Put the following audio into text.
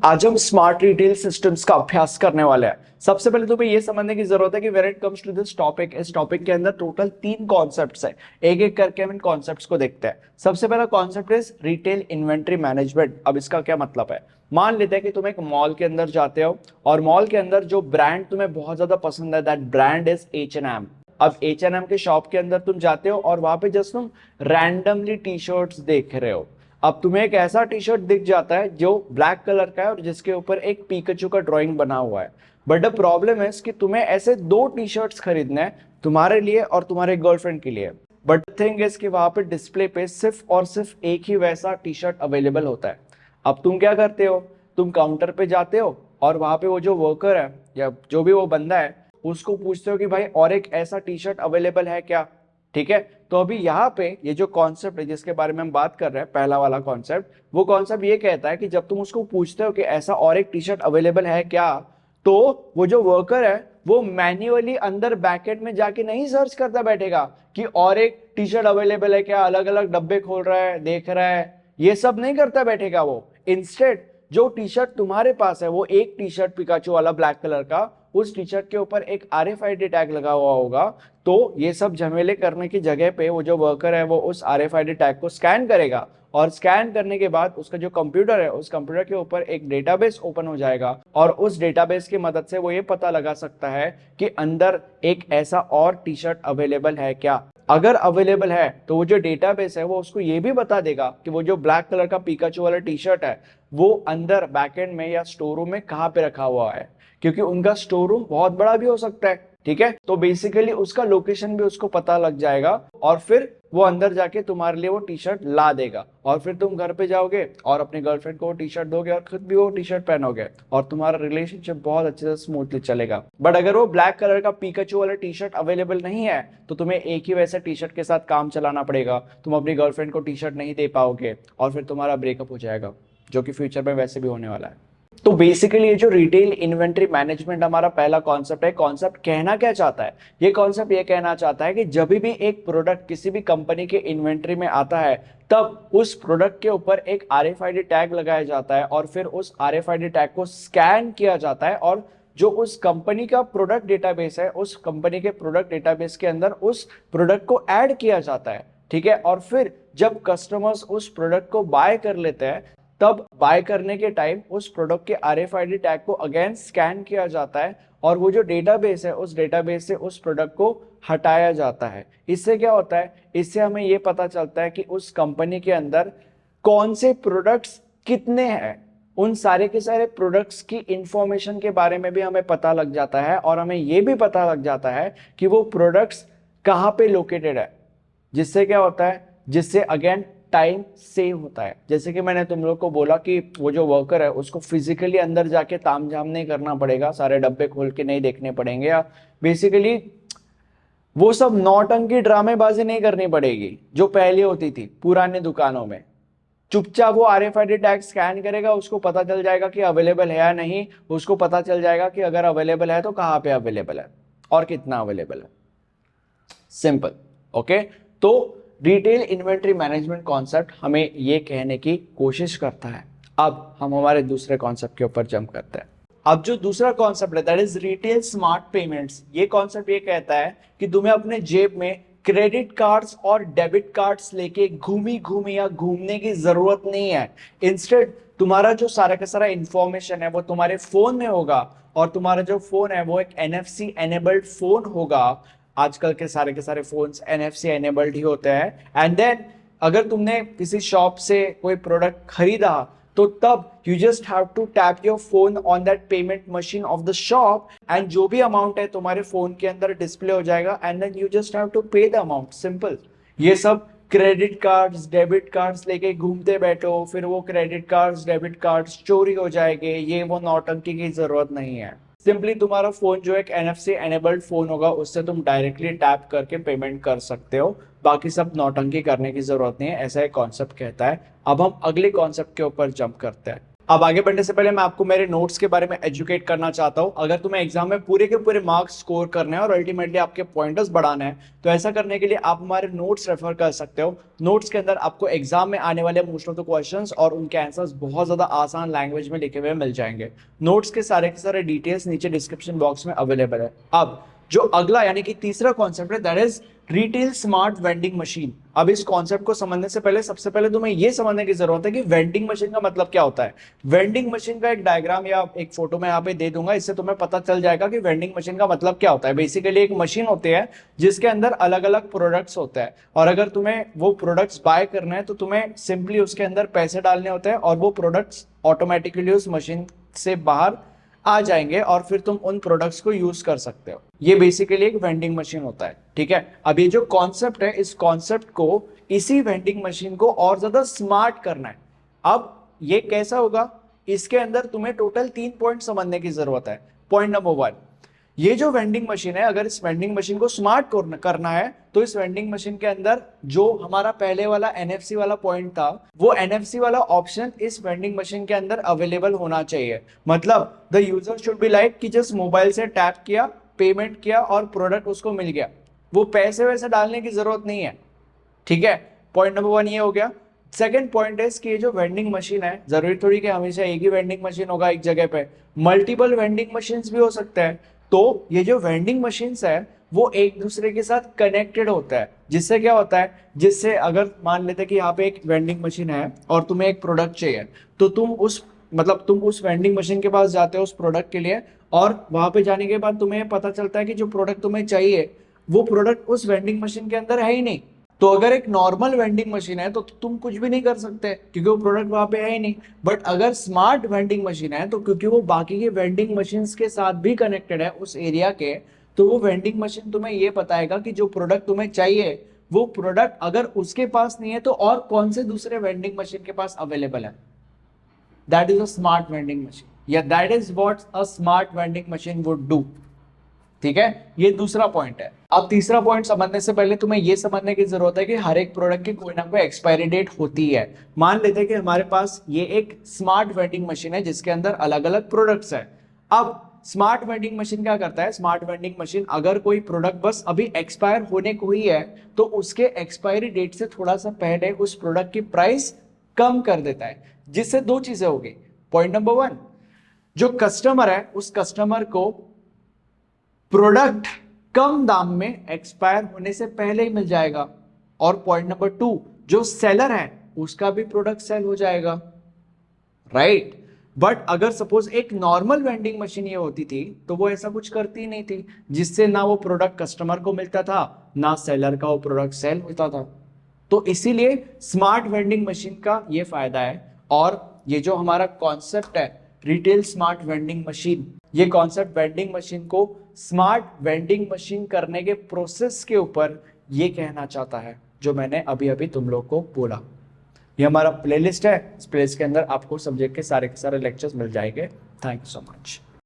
आज हम smart retail systems का अभ्यास करने वाले हैं। सबसे पहले तुम्हें यह समझने की जरूरत है कि when it comes to this topic, इस टॉपिक के अंदर टोटल 3 कॉन्सेप्ट्स है। एक एक करके हम इन कॉन्सेप्ट्स को देखते हैं। सबसे पहला concept is retail inventory management. अब इसका क्या मतलब है? मान लेते हैं कि तुम एक मॉल के अंदर जाते हो और मॉल के अंदर जो ब्रांड तुम्हें बहुत ज्यादा पसंद है, दैट ब्रांड इज H&M। अब H&M के शॉप के अंदर तुम जाते हो और वहां पे जस्ट तुम रैंडमली टी शर्ट्स देख रहे हो। अब तुम्हें एक ऐसा टी शर्ट दिख जाता है जो ब्लैक कलर का है और जिसके ऊपर एक पिकाचू का ड्राइंग बना हुआ है। बट द प्रॉब्लम है कि तुम्हें ऐसे 2 टी शर्ट्स खरीदने हैं, तुम्हारे लिए और तुम्हारे गर्लफ्रेंड के लिए। बट थिंग इज कि वहां पे डिस्प्ले पे सिर्फ और सिर्फ एक ही वैसा टी शर्ट अवेलेबल होता है। अब तुम क्या करते हो? तुम काउंटर पे जाते हो और वहां पे वो जो वर्कर है या जो भी वो बंदा है उसको पूछते हो कि भाई और एक ऐसा टी शर्ट अवेलेबल है क्या? ठीक है, तो अभी यहाँ पे ये जो कॉन्सेप्ट है जिसके बारे में हम बात कर रहे हैं, पहला वाला कॉन्सेप्ट, वो कॉन्सेप्ट ये कहता है कि जब तुम उसको पूछते हो कि ऐसा और एक टी शर्ट अवेलेबल है क्या, तो वो जो वर्कर है वो मैन्युअली अंदर बैकेट में जाके नहीं सर्च करता बैठेगा कि और एक टी शर्ट अवेलेबल है क्या, अलग अलग डब्बे खोल रहा है, देख रहा है, ये सब नहीं करता बैठेगा वो। इंस्टेड जो टी शर्ट तुम्हारे पास है वो एक टी शर्ट पिकाचू वाला ब्लैक कलर का, उस टी शर्ट के ऊपर एक RFID टैग लगा हुआ होगा। तो ये सब झमेले करने की जगह पे वो जो वर्कर है वो उस RFID टैग को स्कैन करेगा और स्कैन करने के बाद उसका जो कंप्यूटर है उस कंप्यूटर के ऊपर एक डेटाबेस ओपन हो जाएगा और उस डेटाबेस की मदद से वो ये पता लगा सकता है कि अंदर एक ऐसा और टी शर्ट अवेलेबल है क्या। अगर अवेलेबल है तो वो जो डेटाबेस है वो उसको ये भी बता देगा कि वो जो ब्लैक कलर का पिकाचू वाला टी शर्ट है वो अंदर बैकएंड में या स्टोर रूम में कहाँ पे रखा हुआ है, क्योंकि उनका स्टोर रूम बहुत बड़ा भी हो सकता है। ठीक है, तो बेसिकली उसका लोकेशन भी उसको पता लग जाएगा और फिर वो अंदर जाके तुम्हारे लिए वो टी शर्ट ला देगा और फिर तुम घर पे जाओगे और अपनी गर्लफ्रेंड को वो टी शर्ट दोगे और खुद भी वो टी शर्ट पहनोगे और तुम्हारा रिलेशनशिप बहुत अच्छे से स्मूथली चलेगा। बट अगर वो ब्लैक कलर का पिकाचू वाला टी शर्ट अवेलेबल नहीं है तो तुम्हें एक ही वैसे टी शर्ट के साथ काम चलाना पड़ेगा। तुम अपनी गर्लफ्रेंड को टी शर्ट नहीं दे पाओगे और फिर तुम्हारा ब्रेकअप हो जाएगा, जो कि फ्यूचर में वैसे भी होने वाला है। तो बेसिकली ये जो रिटेल इन्वेंट्री मैनेजमेंट हमारा पहला कॉन्सेप्ट है, कॉन्सेप्ट कहना क्या चाहता है? ये कॉन्सेप्ट ये कहना चाहता है कि जब भी एक प्रोडक्ट किसी भी कंपनी के इन्वेंट्री में आता है तब उस प्रोडक्ट के ऊपर एक RFID टैग लगाया जाता है और फिर उस RFID टैग को स्कैन किया जाता है और जो उस कंपनी का प्रोडक्ट डेटाबेस है उस कंपनी के प्रोडक्ट डेटाबेस के अंदर उस प्रोडक्ट को ऐड किया जाता है। ठीक है, और फिर जब कस्टमर्स उस प्रोडक्ट को बाय कर लेते हैं तब बाय करने के टाइम उस प्रोडक्ट के RFID टैग को अगेन स्कैन किया जाता है और वो जो डेटाबेस है उस डेटाबेस से उस प्रोडक्ट को हटाया जाता है। इससे क्या होता है? इससे हमें ये पता चलता है कि उस कंपनी के अंदर कौन से प्रोडक्ट्स कितने हैं। उन सारे के सारे प्रोडक्ट्स की इंफॉर्मेशन के बारे में भी हमें पता लग जाता है और हमें ये भी पता लग जाता है कि वो प्रोडक्ट्स कहाँ पे लोकेटेड है। जिससे क्या होता है? जिससे अगेन टाइम सेव होता है। जैसे कि मैंने तुम लोग को बोला कि वो जो वर्कर है उसको फिजिकली अंदर जाके तामझाम नहीं करना पड़ेगा, सारे डब्बे खोल के नहीं देखने पड़ेंगे, या बेसिकली वो सब नौटंकी ड्रामेबाजी नहीं करनी पड़ेगी जो पहले होती थी पुराने दुकानों में। चुपचाप वो RFID टैग स्कैन करेगा, उसको पता चल जाएगा कि अवेलेबल है या नहीं, उसको पता चल जाएगा कि अगर अवेलेबल है तो कहाँ पे अवेलेबल है और कितना अवेलेबल है। सिंपल। ओके, तो रिटेल इन्वेंट्री मैनेजमेंट कॉन्सेप्ट हमें ये कहने की कोशिश करता है। अब हम हमारे दूसरे कॉन्सेप्ट के ऊपर जंप करते हैं। अब जो दूसरा कॉन्सेप्ट है that is retail smart payments. ये कॉन्सेप्ट ये कहता है कि तुम्हें अपने जेब में क्रेडिट कार्ड्स और डेबिट कार्ड्स लेके घूमी या घूमने की जरूरत नहीं है। इंस्टेड तुम्हारा जो सारा का सारा इंफॉर्मेशन है वो तुम्हारे फोन में होगा और तुम्हारा जो फोन है वो एक NFC एनेबल्ड फोन होगा। आजकल के सारे फोन्स NFC एनेबल्ड ही होते हैं। एंड देन अगर तुमने किसी शॉप से कोई प्रोडक्ट खरीदा तो तब you just have to tap your phone on that payment machine of the shop and जो भी अमाउंट है तुम्हारे फोन के अंदर डिस्प्ले हो जाएगा and then you just have to pay the amount. Simple. ये सब क्रेडिट कार्ड्स डेबिट कार्ड्स लेके घूमते बैठो, फिर वो क्रेडिट कार्ड्स डेबिट कार्ड्स चोरी हो जाएंगे, ये वो नौटंकी की जरूरत नहीं है। सिंपली तुम्हारा फोन जो एक NFC एनेबल्ड फोन होगा उससे तुम डायरेक्टली टैप करके पेमेंट कर सकते हो। बाकी सब नौटंकी करने की जरूरत नहीं है, ऐसा एक कॉन्सेप्ट कहता है। अब हम अगले कॉन्सेप्ट के ऊपर जंप करते हैं। अब आगे बढ़ने से पहले मैं आपको मेरे नोट्स के बारे में एजुकेट करना चाहता हूं। अगर तुम्हें एग्जाम में पूरे के पूरे मार्क्स स्कोर करने हैं और अल्टीमेटली आपके पॉइंटर्स बढ़ाने हैं, तो ऐसा करने के लिए आप हमारे नोट्स रेफर कर सकते हो। नोट्स के अंदर आपको एग्जाम में आने वाले मोस्ट ऑफ द क्वेश्चंस और उनके आंसर्स बहुत ज्यादा आसान लैंग्वेज में लिखे हुए मिल जाएंगे। नोट्स के सारे डिटेल्स नीचे डिस्क्रिप्शन बॉक्स में अवेलेबल है। अब जो अगला यानी कि तीसरा कॉन्सेप्ट है, that is retail smart vending machine. अब इस कॉन्सेप्ट को समझने से पहले सबसे पहले तुम्हें यह समझने की जरूरत है कि वेंडिंग मशीन का मतलब क्या होता है। वेंडिंग मशीन का एक डायग्राम या एक फोटो मैं यहाँ पे दे दूंगा, इससे तुम्हें पता चल जाएगा कि वेंडिंग मशीन का मतलब क्या होता है। बेसिकली एक मशीन होती है जिसके अंदर अलग अलग प्रोडक्ट्स होते हैं, और अगर तुम्हें वो प्रोडक्ट्स बाय करना है तो तुम्हें सिंपली उसके अंदर पैसे डालने होते हैं और वो प्रोडक्ट्स ऑटोमेटिकली उस मशीन से बाहर आ जाएंगे और फिर तुम उन प्रोडक्ट्स को यूज कर सकते हो। ये बेसिकली एक वेंडिंग मशीन होता है, ठीक है। अब ये जो कॉन्सेप्ट है, इस कॉन्सेप्ट को, इसी वेंडिंग मशीन को और ज्यादा स्मार्ट करना है। अब ये कैसा होगा, इसके अंदर तुम्हें टोटल 3 पॉइंट समझने की जरूरत है। पॉइंट नंबर 1, ये जो वेंडिंग मशीन है, अगर इस वेंडिंग मशीन को स्मार्ट करना है तो इस वेंडिंग मशीन के अंदर जो हमारा पहले वाला एनएफसी वाला पॉइंट था, वो एनएफसी वाला ऑप्शन इस वेंडिंग मशीन के अंदर अवेलेबल होना चाहिए। मतलब the user should be like कि जस्ट मोबाइल से टैप किया, पेमेंट किया और प्रोडक्ट उसको मिल गया, वो पैसे वैसे डालने की जरूरत नहीं है, ठीक है। पॉइंट नंबर 1 ये हो गया। सेकंड पॉइंट है कि ये जो वेंडिंग मशीन है, जरूरी थोड़ी कि हमेशा एक ही वेंडिंग मशीन होगा एक जगह पे, मल्टीपल वेंडिंग मशीन भी हो सकते हैं। तो ये जो वेंडिंग मशीन्स है वो एक दूसरे के साथ कनेक्टेड होता है, जिससे क्या होता है, जिससे अगर मान लेते कि यहाँ पे एक वेंडिंग मशीन है और तुम्हें एक प्रोडक्ट चाहिए, तो तुम उस वेंडिंग मशीन के पास जाते हो उस प्रोडक्ट के लिए, और वहां पे जाने के बाद तुम्हें पता चलता है कि जो प्रोडक्ट तुम्हें चाहिए वो प्रोडक्ट उस वेंडिंग मशीन के अंदर है ही नहीं। तो अगर एक नॉर्मल वेंडिंग मशीन है तो तुम कुछ भी नहीं कर सकते क्योंकि वो प्रोडक्ट वहां पे है ही नहीं। बट अगर स्मार्ट वेंडिंग मशीन है तो क्योंकि वो बाकी के वेंडिंग मशीन के साथ भी कनेक्टेड है उस एरिया के, तो वो वेंडिंग मशीन तुम्हें ये बताएगा कि जो प्रोडक्ट तुम्हें चाहिए वो प्रोडक्ट अगर उसके पास नहीं है तो और कौन से दूसरे वेंडिंग मशीन के पास अवेलेबल है। That is a smart vending machine, या that is what a smart vending machine would do, ठीक है। ये दूसरा पॉइंट है। अब तीसरा पॉइंट समझने से पहले तुम्हें यह समझने की जरूरत है कि हर एक प्रोडक्ट की कोई ना कोई एक्सपायरी डेट होती है। मान लेते हैं कि हमारे पास ये एक स्मार्ट वेंडिंग मशीन है जिसके अंदर अलग अलग प्रोडक्ट्स है। अब स्मार्ट वेंडिंग मशीन क्या करता है, स्मार्ट वेंडिंग मशीन अगर कोई प्रोडक्ट बस अभी एक्सपायर होने को ही है तो उसके एक्सपायरी डेट से थोड़ा सा पहले उस प्रोडक्ट की प्राइस कम कर देता है, जिससे दो चीजें होगी। पॉइंट नंबर 1, जो कस्टमर है उस कस्टमर को प्रोडक्ट कम दाम में एक्सपायर होने से पहले ही मिल जाएगा, और पॉइंट नंबर 2, जो सेलर है उसका भी प्रोडक्ट सेल हो जाएगा, राइट। बट अगर सपोज एक नॉर्मल वेंडिंग मशीन ये होती थी तो वो ऐसा कुछ करती नहीं थी, जिससे ना वो प्रोडक्ट कस्टमर को मिलता था ना सेलर का वो प्रोडक्ट सेल होता था। तो इसीलिए स्मार्ट वेंडिंग मशीन का ये फायदा है। और ये जो हमारा कॉन्सेप्ट है रिटेल स्मार्ट वेंडिंग मशीन, ये कॉन्सेप्ट वेंडिंग मशीन को स्मार्ट वेंडिंग मशीन करने के प्रोसेस के ऊपर ये कहना चाहता है जो मैंने अभी अभी तुम लोग को बोला। ये हमारा प्लेलिस्ट है, इस प्लेलिस्ट के अंदर आपको सब्जेक्ट के सारे लेक्चर्स मिल जाएंगे। Thank you so much.